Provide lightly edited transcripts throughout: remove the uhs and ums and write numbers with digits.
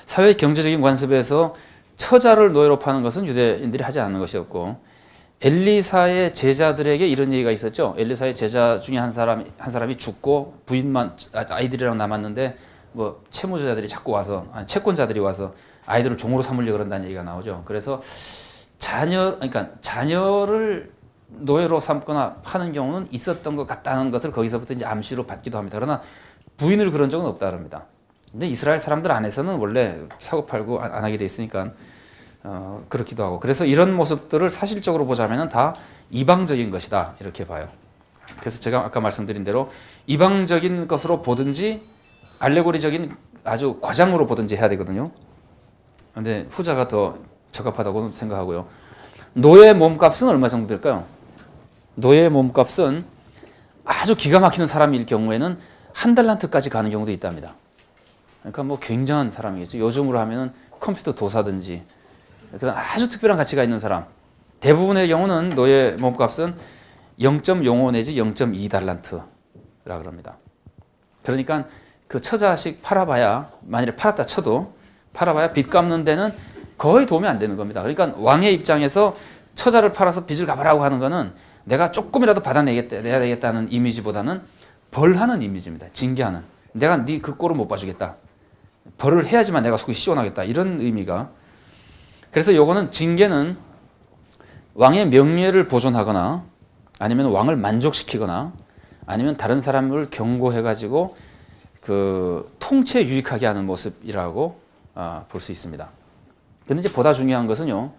사회 경제적인 관습에서 처자를 노예로 파는 것은 유대인들이 하지 않는 것이었고, 엘리사의 제자들에게 이런 얘기가 있었죠. 엘리사의 제자 중에 한 사람이 죽고 부인만 아이들이랑 남았는데 뭐 채무자들이 자꾸 와서 채권자들이 와서 아이들을 종으로 삼으려 그런다는 얘기가 나오죠. 그래서 그러니까 자녀를 노예로 삼거나 파는 경우는 있었던 것 같다는 것을 거기서부터 이제 암시로 받기도 합니다. 그러나 부인을 그런 적은 없다 그럽니다. 근데 이스라엘 사람들 안에서는 원래 사고 팔고 안 하게 돼 있으니까 그렇기도 하고, 그래서 이런 모습들을 사실적으로 보자면 다 이방적인 것이다 이렇게 봐요. 그래서 제가 아까 말씀드린 대로 이방적인 것으로 보든지 알레고리적인 아주 과장으로 보든지 해야 되거든요. 근데 후자가 더 적합하다고 생각하고요. 노예 몸값은 얼마 정도 될까요? 노예 몸값은 아주 기가 막히는 사람일 경우에는 1달란트까지 가는 경우도 있답니다. 그러니까 뭐 굉장한 사람이겠죠. 요즘으로 하면은 컴퓨터 도사든지 그런 아주 특별한 가치가 있는 사람. 대부분의 경우는 노예 몸값은 0.05 내지 0.2달란트라 그럽니다. 그러니까 그 처자식 팔아봐야, 만일에 팔았다 쳐도 팔아봐야 빚 갚는 데는 거의 도움이 안 되는 겁니다. 그러니까 왕의 입장에서 처자를 팔아서 빚을 갚으라고 하는 거는 내가 조금이라도 내야 되겠다는 이미지보다는 벌하는 이미지입니다. 징계하는. 내가 네 그 꼴을 못 봐주겠다. 벌을 해야지만 내가 속이 시원하겠다. 이런 의미가. 그래서 요거는 징계는 왕의 명예를 보존하거나 아니면 왕을 만족시키거나 아니면 다른 사람을 경고해가지고 그 통치에 유익하게 하는 모습이라고 볼 수 있습니다. 근데 이제 보다 중요한 것은요,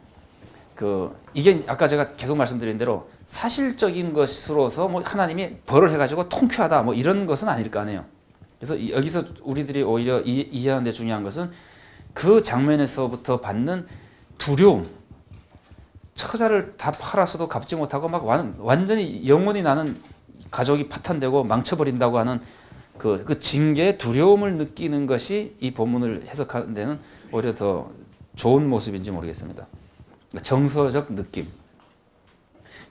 이게 아까 제가 계속 말씀드린 대로 사실적인 것으로서 뭐 하나님이 벌을 해가지고 통쾌하다 뭐 이런 것은 아닐 거 아니에요. 그래서 여기서 우리들이 오히려 이해하는 데 중요한 것은 그 장면에서부터 받는 두려움, 처자를 다 팔아서도 갚지 못하고 막 완전히 영원히 나는 가족이 파탄되고 망쳐버린다고 하는 그 징계의 두려움을 느끼는 것이 이 본문을 해석하는 데는 오히려 더 좋은 모습인지 모르겠습니다. 정서적 느낌.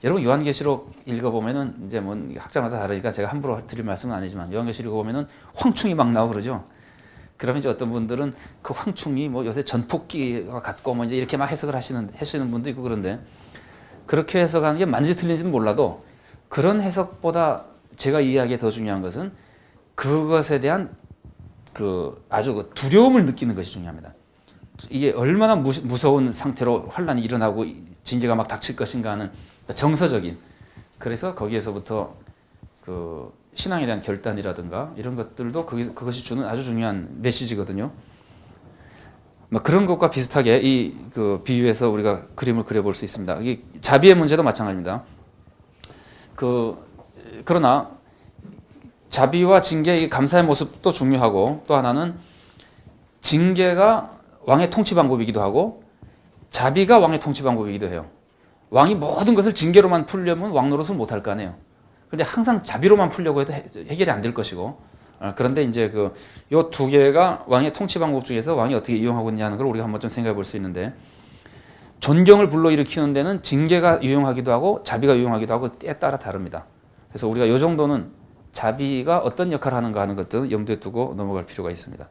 여러분 요한계시록 읽어보면은 이제 뭐 학자마다 다르니까 제가 함부로 드릴 말씀은 아니지만 요한계시록 읽어보면은 황충이 막 나오고 그러죠. 그러면 이제 어떤 분들은 그 황충이 뭐 요새 전폭기와 같고 뭐 이제 이렇게 막 해석을 하시는 분도 있고, 그런데 그렇게 해석하는 게 맞는지 틀린지는 몰라도 그런 해석보다 제가 이해하기에 더 중요한 것은 그것에 대한 아주 두려움을 느끼는 것이 중요합니다. 이게 얼마나 무서운 상태로 환란이 일어나고 징계가 막 닥칠 것인가 하는 정서적인, 그래서 거기에서부터 신앙에 대한 결단이라든가 이런 것들도 그것이 주는 아주 중요한 메시지거든요. 뭐 그런 것과 비슷하게 이 비유에서 우리가 그림을 그려볼 수 있습니다. 이 자비의 문제도 마찬가지입니다. 그러나 자비와 징계의 감사의 모습도 중요하고, 또 하나는 징계가 왕의 통치 방법이기도 하고 자비가 왕의 통치 방법이기도 해요. 왕이 모든 것을 징계로만 풀려면 왕 노릇을 못할 거 아니에요. 그런데 항상 자비로만 풀려고 해도 해결이 안 될 것이고, 그런데 이제 요 두 개가 왕의 통치 방법 중에서 왕이 어떻게 이용하고 있냐는 걸 우리가 한번 좀 생각해 볼 수 있는데, 존경을 불러일으키는 데는 징계가 유용하기도 하고 자비가 유용하기도 하고 때에 따라 다릅니다. 그래서 우리가 요 정도는 자비가 어떤 역할을 하는가 하는 것들은 염두에 두고 넘어갈 필요가 있습니다.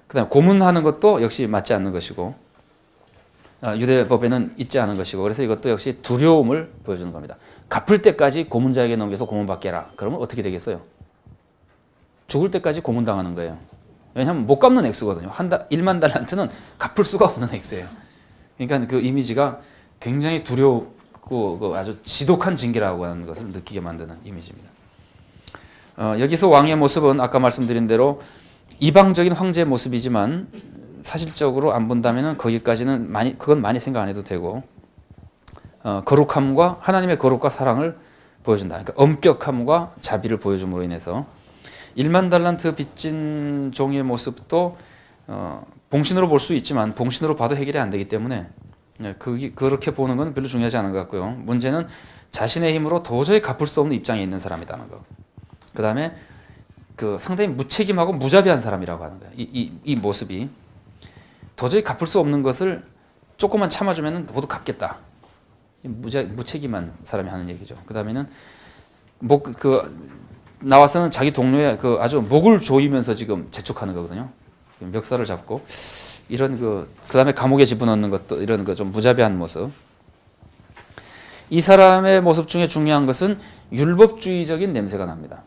그 다음에 고문하는 것도 역시 맞지 않는 것이고 유대법에는 있지 않은 것이고, 그래서 이것도 역시 두려움을 보여주는 겁니다. 갚을 때까지 고문자에게 넘겨서 고문받게 해라. 그러면 어떻게 되겠어요? 죽을 때까지 고문당하는 거예요. 왜냐하면 못 갚는 액수거든요. 1만 달란트는 갚을 수가 없는 액수예요. 그러니까 그 이미지가 굉장히 두렵고 아주 지독한 징계라고 하는 것을 느끼게 만드는 이미지입니다. 여기서 왕의 모습은 아까 말씀드린 대로 이방적인 황제의 모습이지만 사실적으로 안 본다면 거기까지는 그건 많이 생각 안 해도 되고, 거룩함과 하나님의 거룩과 사랑을 보여준다. 그러니까 엄격함과 자비를 보여줌으로 인해서 1만 달란트 빚진 종의 모습도 봉신으로 볼 수 있지만 봉신으로 봐도 해결이 안 되기 때문에 그렇게 보는 건 별로 중요하지 않은 것 같고요. 문제는 자신의 힘으로 도저히 갚을 수 없는 입장에 있는 사람이라는 거. 그 다음에 상당히 무책임하고 무자비한 사람이라고 하는 거예요. 이 모습이 도저히 갚을 수 없는 것을 조금만 참아주면 모두 갚겠다. 무책임한 사람이 하는 얘기죠. 그 다음에는 나와서는 자기 동료의 아주 목을 조이면서 지금 재촉하는 거거든요. 멱살을 잡고 이런 그다음에 감옥에 집어넣는 것도 이런 좀 무자비한 모습. 이 사람의 모습 중에 중요한 것은 율법주의적인 냄새가 납니다.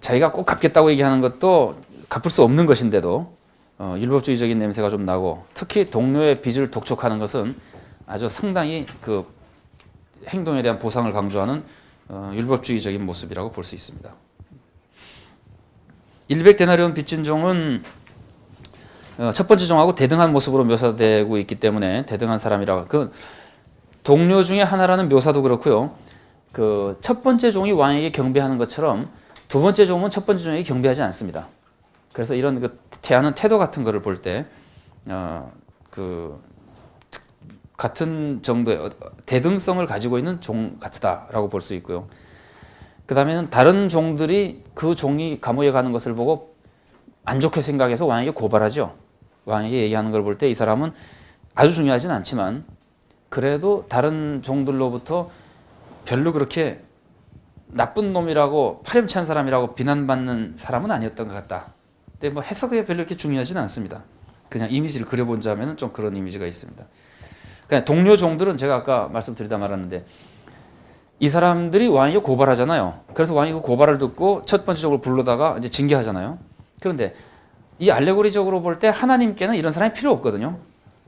자기가 꼭 갚겠다고 얘기하는 것도 갚을 수 없는 것인데도 율법주의적인 냄새가 좀 나고, 특히 동료의 빚을 독촉하는 것은 아주 상당히 그 행동에 대한 보상을 강조하는 율법주의적인 모습이라고 볼 수 있습니다. 100데나리온 빚진 종은 첫 번째 종하고 대등한 모습으로 묘사되고 있기 때문에 대등한 사람이라고, 그 동료 중에 하나라는 묘사도 그렇고요. 그 첫 번째 종이 왕에게 경배하는 것처럼 두 번째 종은 첫 번째 종에게 경배하지 않습니다. 그래서 이런 대하는 태도 같은 거를 볼 때 같은 정도의 대등성을 가지고 있는 종 같다라고 볼 수 있고요. 그 다음에는 다른 종들이 그 종이 감옥에 가는 것을 보고 안 좋게 생각해서 왕에게 고발하죠. 왕에게 얘기하는 걸 볼 때 이 사람은 아주 중요하진 않지만 그래도 다른 종들로부터 별로 그렇게 나쁜 놈이라고 파렴치한 사람이라고 비난받는 사람은 아니었던 것 같다. 근데 뭐 해석이 별로 이렇게 중요하지는 않습니다. 그냥 이미지를 그려본다면 좀 그런 이미지가 있습니다. 그냥 동료 종들은 제가 아까 말씀드리다 말았는데 이 사람들이 왕에게 고발하잖아요. 그래서 왕이 그 고발을 듣고 첫 번째 종을 불러다가 이제 징계하잖아요. 그런데 이 알레고리적으로 볼 때 하나님께는 이런 사람이 필요 없거든요.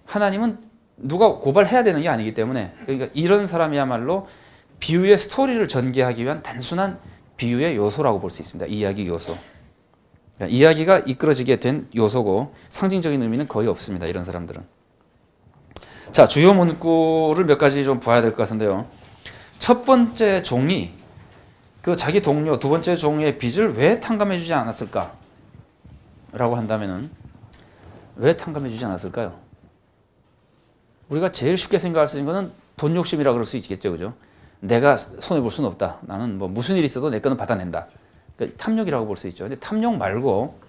하나님은 누가 고발해야 되는 게 아니기 때문에, 그러니까 이런 사람이야말로 비유의 스토리를 전개하기 위한 단순한 비유의 요소라고 볼 수 있습니다. 이야기 요소. 그러니까 이야기가 이끌어지게 된 요소고 상징적인 의미는 거의 없습니다. 이런 사람들은. 자, 주요 문구를 몇 가지 좀 봐야 될 것 같은데요. 첫 번째 종이 그 자기 동료 두 번째 종의 빚을 왜 탕감해주지 않았을까? 라고 한다면은 왜 탕감해주지 않았을까요? 우리가 제일 쉽게 생각할 수 있는 것은 돈 욕심이라 그럴 수 있겠죠, 그죠? 내가 손해 볼 수는 없다. 나는 뭐 무슨 일이 있어도 내 거는 받아낸다. 그러니까 탐욕이라고 볼 수 있죠. 근데 탐욕 말고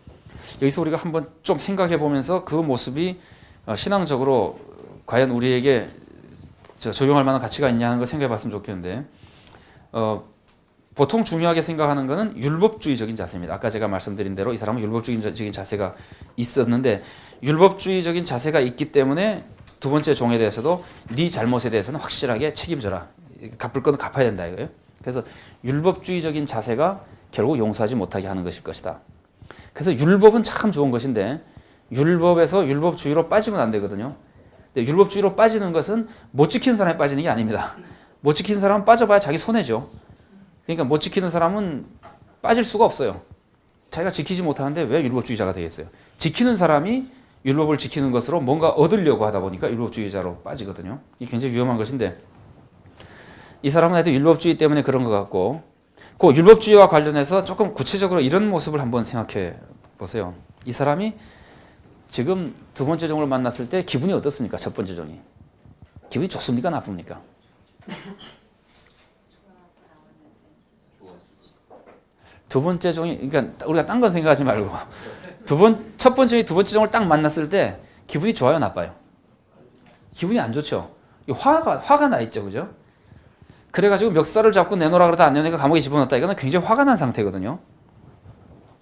여기서 우리가 한번 좀 생각해 보면서 그 모습이 신앙적으로 과연 우리에게 적용할 만한 가치가 있냐 하는 걸 생각해 봤으면 좋겠는데, 보통 중요하게 생각하는 것은 율법주의적인 자세입니다. 아까 제가 말씀드린 대로 이 사람은 율법주의적인 자세가 있었는데, 율법주의적인 자세가 있기 때문에 두 번째 종에 대해서도 네 잘못에 대해서는 확실하게 책임져라. 갚을 건 갚아야 된다 이거예요. 그래서 율법주의적인 자세가 결국 용서하지 못하게 하는 것일 것이다. 그래서 율법은 참 좋은 것인데 율법에서 율법주의로 빠지면 안 되거든요. 근데 율법주의로 빠지는 것은 못 지키는 사람이 빠지는 게 아닙니다. 못 지키는 사람은 빠져봐야 자기 손해죠. 그러니까 못 지키는 사람은 빠질 수가 없어요. 자기가 지키지 못하는데 왜 율법주의자가 되겠어요? 지키는 사람이 율법을 지키는 것으로 뭔가 얻으려고 하다 보니까 율법주의자로 빠지거든요. 이게 굉장히 위험한 것인데, 이 사람은 하여튼 율법주의 때문에 그런 것 같고, 그 율법주의와 관련해서 조금 구체적으로 이런 모습을 한번 생각해 보세요. 이 사람이 지금 두 번째 종을 만났을 때 기분이 어떻습니까? 첫 번째 종이. 기분이 좋습니까? 나쁩니까? 두 번째 종이, 그러니까 우리가 딴 건 생각하지 말고 첫 번째 종이 두 번째 종을 딱 만났을 때 기분이 좋아요? 나빠요? 기분이 안 좋죠. 화가 나 있죠. 그죠? 그래가지고 멱살을 잡고 내놓으라 그러다 안 내놓으니까 감옥에 집어넣었다. 이거는 굉장히 화가 난 상태거든요.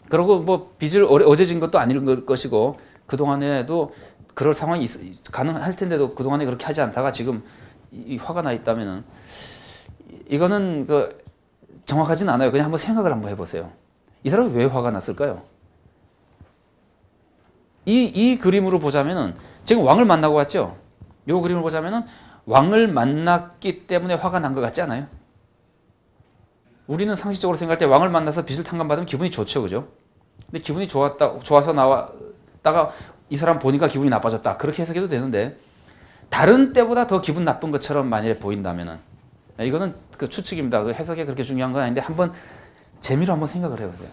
그리고 뭐 빚을 어제 진 것도 아닐 것이고 그동안에도 그럴 상황이 가능할 텐데도 그동안에 그렇게 하지 않다가 지금 이 화가 나 있다면은 이거는 정확하진 않아요. 그냥 한번 생각을 한번 해보세요. 이 사람이 왜 화가 났을까요? 이 그림으로 보자면은 지금 왕을 만나고 왔죠? 이 그림을 보자면은 왕을 만났기 때문에 화가 난 것 같지 않아요? 우리는 상식적으로 생각할 때 왕을 만나서 빚을 탕감받으면 기분이 좋죠, 그죠? 근데 기분이 좋아서 나왔다가 이 사람 보니까 기분이 나빠졌다. 그렇게 해석해도 되는데, 다른 때보다 더 기분 나쁜 것처럼 만약에 보인다면은, 이거는 그 추측입니다. 그 해석이 그렇게 중요한 건 아닌데, 한번 재미로 한번 생각을 해보세요.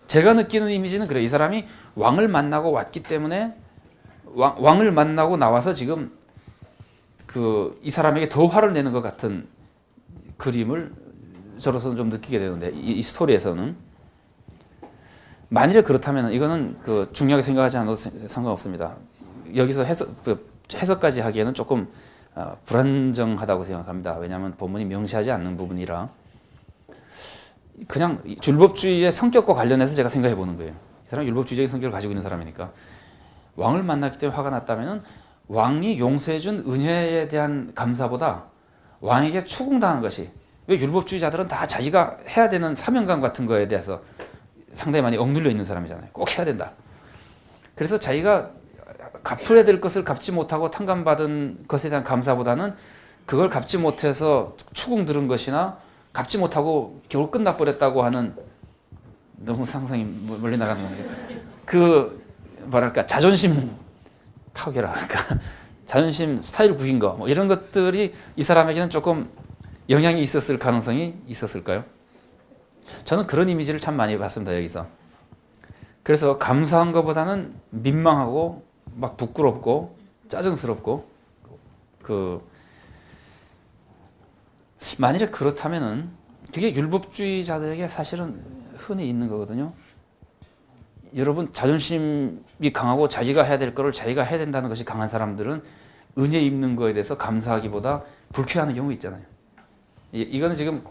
제가 느끼는 이미지는 그래요. 이 사람이 왕을 만나고 왔기 때문에, 왕을 만나고 나와서 지금 이 사람에게 더 화를 내는 것 같은 그림을 저로서는 좀 느끼게 되는데, 이 스토리에서는. 만일에 그렇다면 이거는 중요하게 생각하지 않아도 상관없습니다. 여기서 해석까지 하기에는 조금 불안정하다고 생각합니다. 왜냐하면 본문이 명시하지 않는 부분이라. 그냥 율법주의의 성격과 관련해서 제가 생각해 보는 거예요. 이 사람은 율법주의적인 성격을 가지고 있는 사람이니까 왕을 만났기 때문에 화가 났다면은 왕이 용서해준 은혜에 대한 감사보다 왕에게 추궁당한 것이, 왜 율법주의자들은 다 자기가 해야 되는 사명감 같은 거에 대해서 상당히 많이 억눌려 있는 사람이잖아요. 꼭 해야 된다. 그래서 자기가 갚아야 될 것을 갚지 못하고 탕감받은 것에 대한 감사보다는 그걸 갚지 못해서 추궁 들은 것이나 갚지 못하고 겨우 끝나버렸다고 하는, 너무 상상이 멀리 나가는 건데, 그 뭐랄까 자존심 파괴라 할까, 자존심 스타일 구긴 거, 뭐 이런 것들이 이 사람에게는 조금 영향이 있었을 가능성이 있었을까요? 저는 그런 이미지를 참 많이 봤습니다, 여기서. 그래서 감사한 것보다는 민망하고 막 부끄럽고 짜증스럽고, 만일에 그렇다면은 그게 율법주의자들에게 사실은 흔히 있는 거거든요. 여러분, 자존심이 강하고 자기가 해야 될 거를 자기가 해야 된다는 것이 강한 사람들은 은혜 입는 거에 대해서 감사하기보다 불쾌해하는 경우 있잖아요. 이거는 지금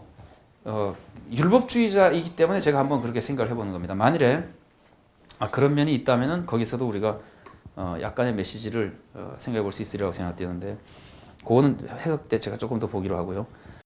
율법주의자이기 때문에 제가 한번 그렇게 생각을 해보는 겁니다. 만일에 그런 면이 있다면은 거기서도 우리가 약간의 메시지를 생각해 볼 수 있으리라고 생각되는데, 그거는 해석 때 제가 조금 더 보기로 하고요.